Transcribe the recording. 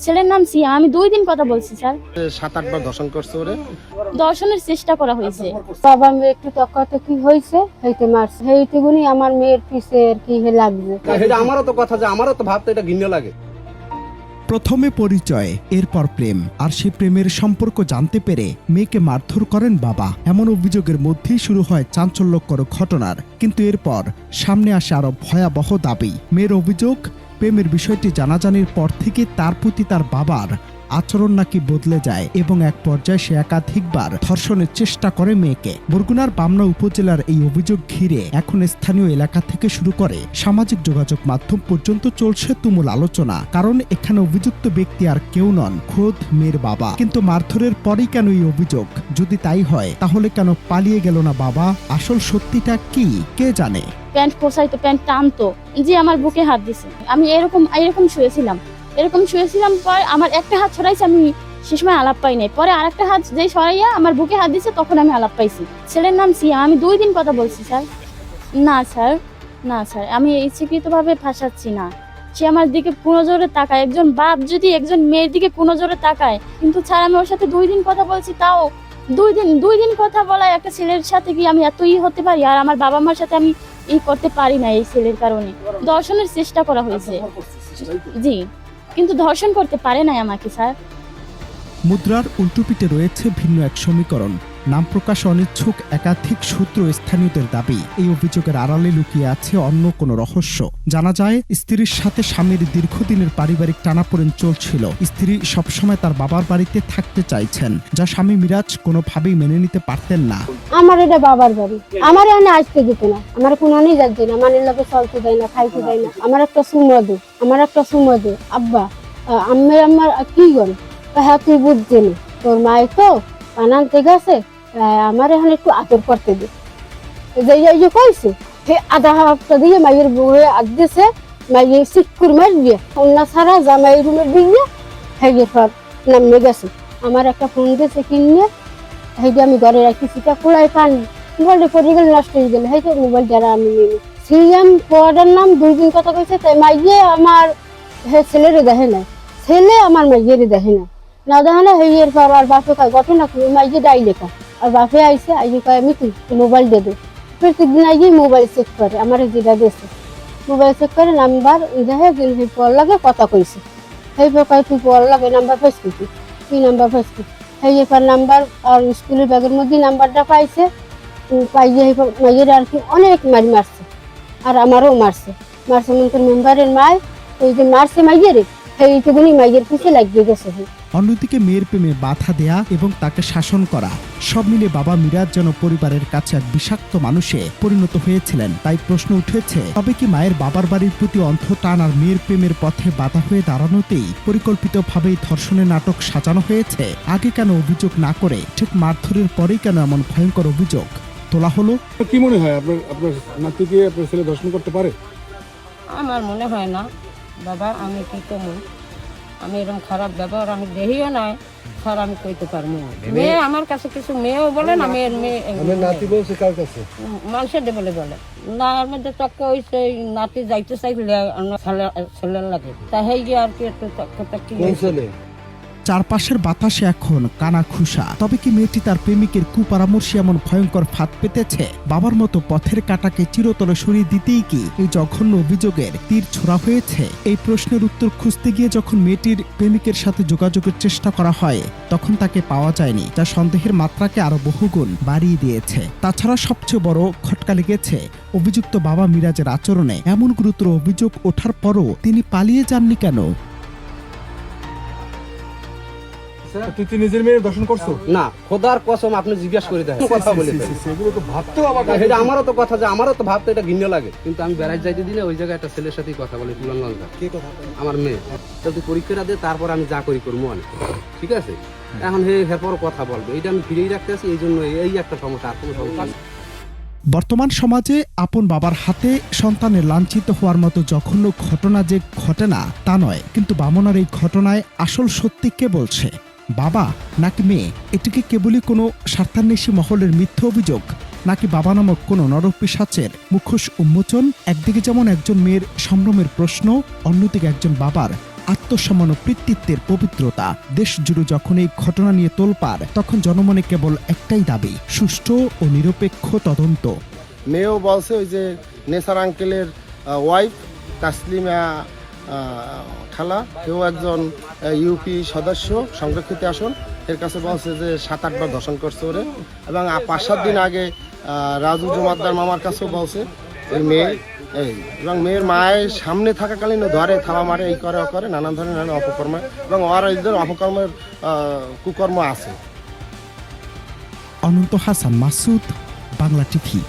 ছেলের নাম সিয়া। আমি 2 দিন কথা বলছি স্যার। 7-8 বার ধর্ষণ করছে ওরে। ধর্ষণের চেষ্টা করা হয়েছে। বাবা মেয়ে একটু তর্কাতর্কি হয়েছে, হইতে মারছে, সেইটুকুনি আমার মেয়ের পিছে আর কি লাগছে। এটা আমারও তো কথা, যে আমারও তো ভাবতে এটা ঘৃণ্য লাগে। প্রথমে পরিচয়, এরপর প্রেম, আর সেই প্রেমের সম্পর্ক জানতে পেরে মেয়েকে মারধর করেন বাবা। এমন অভিযোগের মধ্যেই শুরু হয় চাঞ্চল্যকর ঘটনার। কিন্তু এরপর সামনে আসে আরো ভয়াবহ দাবি। মেয়ের অভিযোগ, প্রেমের বিষয়টি জানাজানির পর থেকে তার প্রতি তার বাবার আচরণ নাকি বদলে যায় এবং এক পর্যায়ে সে একাধিকবার ধর্ষণের চেষ্টা করে মেয়েকে। বরগুনার বামনা উপজেলার এই অভিযোগ ঘিরে এখন স্থানীয় এলাকা থেকে শুরু করে সামাজিক যোগাযোগ মাধ্যম পর্যন্ত চলছে তুমুল আলোচনা। কারণ এখানে অভিযুক্ত ব্যক্তি আর কেউ নন, খোদ মেয়ের বাবা। কিন্তু মারধরের পরেই কেন এই অভিযোগ? যদি তাই হয় তাহলে কেন পালিয়ে গেল না বাবা? আসল সত্যিটা কি কে জানে? প্যান্ট পোষাইতো, প্যান্ট টানতো, যে আমার বুকে হাত দিছে। আমি এরকম শুয়েছিলাম পর আমার একটা হাত ছড়াইছে, আমি সে সময় আলাপ পাই নাই। পরে আরেকটা হাত যেই সরাইয়া আমার বুকে হাত দিছে তখন আমি আলাপ পাইছি। ছেলের নাম সিয়া। আমি 2 দিন কথা বলছি স্যার। না স্যার আমি ইচ্ছাকৃতভাবে ফাঁসাচ্ছি না। সে আমার দিকে কুনজরে তাকায়। একজন বাপ যদি একজন মেয়ের দিকে কুনজরে তাকায়, কিন্তু স্যার আমি ওর সাথে 2 দিন কথা বলছি, তাও 2 দিন কথা বলায় একটা ছেলের সাথে কি আমি এত হতে পারি? আর আমার বাবা মার সাথে আমি করতে পারি না এই ছেলের কারণে। ধর্ষণের চেষ্টা করা হয়েছে, জি, কিন্তু ধর্ষণ করতে পারে নাই আমাকে স্যার। মুদ্রার উল্টোপিঠে রয়েছে ভিন্ন এক সমীকরণ। নাম প্রকাশ অনিচ্ছুক একাধিক সূত্র স্থানীয়দের দাবি, এই অভিযোগের আড়ালে লুকিয়ে আছে অন্য কোনো রহস্য। জানা যায়, স্ত্রীর সাথে স্বামীর দীর্ঘদিনের পারিবারিক টানাপোড়েন চলছিল। স্ত্রী সবসময় তার বাবার বাড়িতে থাকতে চাইছেন, যা স্বামী মিরাজ কোনোভাবেই মেনে নিতে পারতেন না। আমার এটা বাবার বাড়ি, আমার এখানে আসতে দিত না, আমার কোনো যাচ্ছে না, মানে লোকে চলতে দেয় না, খাইতে দেয় না। আমার একটা সুমো দে আব্বা, আমার কি করে? হ্যাঁ তুই বুঝছি না, তোর মাই তো পানানতে গেছে, আমার এখানে একটু আদর করতে দে। যে কইছে সে আধা হাফটা দিয়ে মাইয়ের বউয়ে আদ দিছে, মাইয়ে সিকুর মার দিয়ে অন্য ছাড়া জামাই রুমের দিয়ে হেগে সব নামে গেছে। আমার একটা ফোন দিয়েছে কিনে, হেগে আমি ঘরে রাখি, সেটা খোলাই পানি মোবাইলটা পড়ে গেলে নষ্ট হয়ে গেলে, হেগে মোবাইল যারা আমি নিই সিএম পড়ার নাম 2 দিন কথা কইছে, তাই মাইয়ে আমার ছেলেরে দেখে না, ছেলে আমার মাইয়েরে দেখে না, না দেখে না। হেয়ের পর আর বাপে কয় ঘটনা কি, মাইয়ে ডাই লেখা, আর বাপে আইসে আইয়ে কয় আমি তুই মোবাইল দে দে। প্রত্যেকদিন আইয়ে মোবাইল চেক করে, আমার যেটা দিয়েছে মোবাইল চেক করে নাম্বার দেখে, পর লাগে কথা কইছে। সেই কয় তুই পর লাগে নাম্বার পাইছি, তুই নাম্বার পাইছি। সেই পর নাম্বার আর স্কুলের ব্যাগের মধ্যে নাম্বারটা পাইছে, পাইয়ে মাইয়ের আর কি অনেক মারছে, আর আমারও মারছে মন্ত্রী মেম্বারের মায় ওই যে মারছে মাইয়েরে, সেইটুকুনি মাইয়ের পিছে লাগিয়ে গেছে। অন্যদিকে মেয়ের প্রেমে বাধা দেয়া এবং তাকে শাসন করা, সব মিলে বাবা মিরাজ যেন পরিবারের কাছে এক বিষাক্ত মানুষে পরিণত হয়েছিলেন। তাই প্রশ্ন উঠেছে, তবে কি মায়ের বাবার বাড়ির প্রতি অন্ধ টান আর মেয়ের প্রেমের পথে বাধা হয়ে দাঁড়ানোতেই পরিকল্পিতভাবেই ধর্ষণের নাটক সাজানো হয়েছে? আগে কেন অভিযোগ না করে ঠিক মারধরের পরেই কেন এমন ভয়ঙ্কর অভিযোগ তোলা হলো? কি মনে হয় আপনার নাতিকে আপনার ছেলে ধর্ষণ করতে পারে? আমার মনে হয় না বাবা, আমি কি কমু, আমি এরকম খারাপ ব্যবহার আমি দেখিও নাই স্যার, আমি কইতে পারবো। মেয়ে আমার কাছে কিছু মেয়েও বলে না, মেয়ের মেয়ে নাতি বলছে কার কাছে? মানুষের বলে না, এর মধ্যে তক্ক হয়েছে, নাতি যাইতে চাইলে ছেলের লাগে, তা হেই গিয়ে আর কি একটু তক্কি ছেলে। চারপাশের বাতাসে এখন কানা খুশা। তবে কি মেয়েটি তার প্রেমিকের কুপরামর্শে এমন ভয়ঙ্কর ফাঁদ পেতেছে? বাবার মতো পথের কাঁটাকে চিরতরে সরিয়ে দিতেই কি এই জঘন্য অভিযোগের তীর ছোড়া হয়েছে? এই প্রশ্নের উত্তর খুঁজতে গিয়ে যখন মেয়েটির প্রেমিকের সাথে যোগাযোগের চেষ্টা করা হয়, তখন তাকে পাওয়া যায়নি, যা সন্দেহের মাত্রাকে আরো বহুগুণ বাড়িয়ে দিয়েছে। তাছাড়া সবচেয়ে বড় খটকা লেগেছে অভিযুক্ত বাবা মিরাজের আচরণে। এমন গুরুতর অভিযোগ ওঠার পরও তিনি পালিয়ে যাননি কেন? তুই নিজের মেয়ের দর্শন করছো? না, খোদার কসম আপনি জিজ্ঞাসা করে দেখেন, কথা বলে সেগুলো তো ভাবতেও অবাক লাগে। এটা আমারও তো কথা, যে আমারও তো ভাবতে এটা ঘৃণ্য লাগে। কিন্তু আমি বেড়াই যাইতে দিনে ওই জায়গায় একটা ছেলের সাথেই কথা বলি, তুলনগঞ্জ আমার মেয়ে। যদি পরীক্ষাটা দিয়ে তারপর আমি যা করি করবো অনেক, ঠিক আছে? এখন এরপর কথা বলবো, এটা আমি ফিরেই রাখতে আছি, এই জন্য এই একটা সমস্যা, আর কোনো সমস্যা নেই। বর্তমান সমাজে আপন বাবার হাতে সন্তানের লাঞ্ছিত হওয়ার মতো জঘন্য ঘটনা যে ঘটে না তা নয়, কিন্তু বামনার এই ঘটনায় আসল সত্যি কে বলছে, বাবা নাকি মেয়ে? এটিকে কেবলই কোনো স্বার্থান্বেষী মহলের মিথ্যা অভিযোগ, নাকি বাবা নামক কোনো নরপিশাচের মুখোশ উন্মোচন? একদিকে যেমন একজন মেয়ের সম্ভ্রমের প্রশ্ন, অন্যদিকে একজন বাবার আত্মসম্মান ও পিতৃত্বের পবিত্রতা। দেশ জুড়ে যখন এই ঘটনা নিয়ে তোলপাড়, তখন জনমনে কেবল একটাই দাবি, সুষ্ঠু ও নিরপেক্ষ তদন্ত। মেয়েও বলছে ওই যে নেসার আঙ্কেলের ওয়াইফ তাসলিমা খালা, কেউ একজন ইউপি সদস্য সংরক্ষিত আসন, এর কাছে বলছে যে 7-8 বার ধর্ষণ করছে ওরে। এবং 5-7 দিন আগে রাজু জমাদ্দার মামার কাছেও বলছে ওই মেয়ে এই, এবং মেয়ের মায়ের সামনে থাকাকালীন ধরে থাবা মারে, এই করে ও করে, নানান ধরনের নানান অপকর্ম, এবং ওর এদের অপকর্মের কুকর্ম আছে। অনন্ত হাসান মাসুদ, বাংলা টিভি।